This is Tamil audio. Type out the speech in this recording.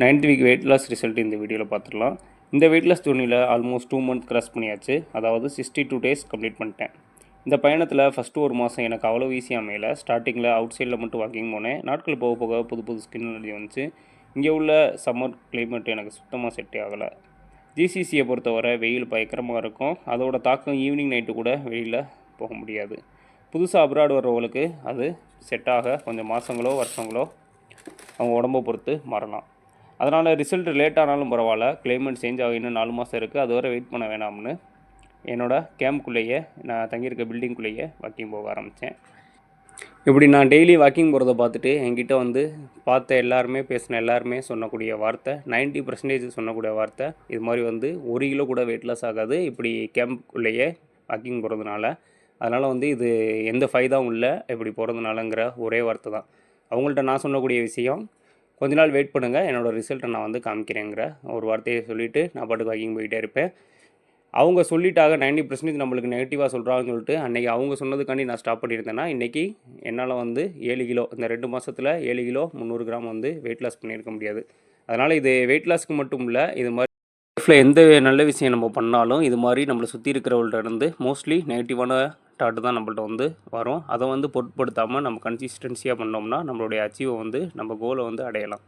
9th week weight loss result இந்த வீடியோவில் பார்த்துடலாம். இந்த வெயிட் லாஸ் ஜர்னியில் ஆல்மோஸ்ட் 2 மந்த் கிராஸ் பண்ணியாச்சு. அதாவது 62 டேஸ் கம்ப்ளீட் பண்ணிட்டேன். இந்த பயணத்தில் ஃபஸ்ட்டு ஒரு மாதம் எனக்கு அவ்வளோ ஈஸியாக அமையல. ஸ்டார்டிங்கில் அவுட் சைடில் மட்டும் வாக்கிங் போனேன். நாட்கள் போக போக புது ஸ்கின் அலர்ஜி வந்துச்சு. இங்கே உள்ள சம்மர் கிளைமேட் எனக்கு சுத்தமாக செட்டே ஆகலை. ஜிசிசியை பொறுத்தவரை வெயில் பயங்கரமாக இருக்கும். அதோட தாக்கம் ஈவினிங் நைட்டு கூட வெளியில் போக முடியாது. புதுசாக அப்ராட் வர்றவங்களுக்கு அது செட் ஆக கொஞ்சம் மாதங்களோ வருஷங்களோ அவங்க உடம்பை பொறுத்து மாறலாம். அதனால் ரிசல்ட் லேட் ஆனாலும் பரவாயில்ல, கிளைமேட் சேஞ்ச் ஆக இன்னும் 4 மாதம் இருக்குது, அது வரை வெயிட் பண்ண வேணாம்னு என்னோடய கேம்ப்குள்ளேயே நான் தங்கியிருக்க பில்டிங்குள்ளேயே வாக்கிங் போக ஆரம்பித்தேன். இப்படி நான் டெய்லி வாக்கிங் போகிறத பார்த்துட்டு என்கிட்ட பார்த்த எல்லாருமே பேசின எல்லாருமே சொன்னக்கூடிய வார்த்தை, 90% சொன்னக்கூடிய வார்த்தை, இது மாதிரி 1 கிலோ கூட வெயிட் லாஸ் ஆகாது இப்படி கேம்ப்குள்ளேயே வாக்கிங் போகிறதுனால. அதனால் இது எந்த ஃபைதாவும் இல்லை இப்படி போகிறதுனாலங்கிற ஒரே வார்த்தை தான். அவங்கள்ட்ட நான் சொல்லக்கூடிய விஷயம், கொஞ்ச நாள் வெயிட் பண்ணுங்கள், என்னோடய ரிசல்ட்டை நான் காமிக்கிறேங்கிற ஒரு வார்த்தையை சொல்லிவிட்டு நான் பாட்டுக்கு வாக்கிங் போயிட்டே இருப்பேன். அவங்க சொல்லிட்டாங்க 90% நம்மளுக்கு நெகட்டிவாக சொல்கிறாங்கன்னு சொல்லிட்டு அன்றைக்கி அவங்க சொன்னதுக்காண்டி நான் ஸ்டாப் பண்ணியிருந்தேன்னா இன்றைக்கி என்னால் 7 கிலோ இந்த 2 மாதத்தில் 7 கிலோ 300 கிராம் வெயிட் லாஸ் பண்ணியிருக்க முடியாது. அதனால் இது வெயிட் லாஸ்க்கு மட்டும் இல்லை, இது மாதிரி லைஃப்பில் எந்த நல்ல விஷயம் நம்ம பண்ணாலும் இது மாதிரி நம்மளை சுற்றி இருக்கிறவங்கள்ட்ட மோஸ்ட்லி நெகட்டிவான தாட்டு தான் நம்மள்ட்ட வரும். அதை பொருட்படுத்தாமல் நம்ம கன்சிஸ்டன்சியாக பண்ணோம்னா நம்மளுடைய அச்சீவை நம்ம கோலை அடையலாம்.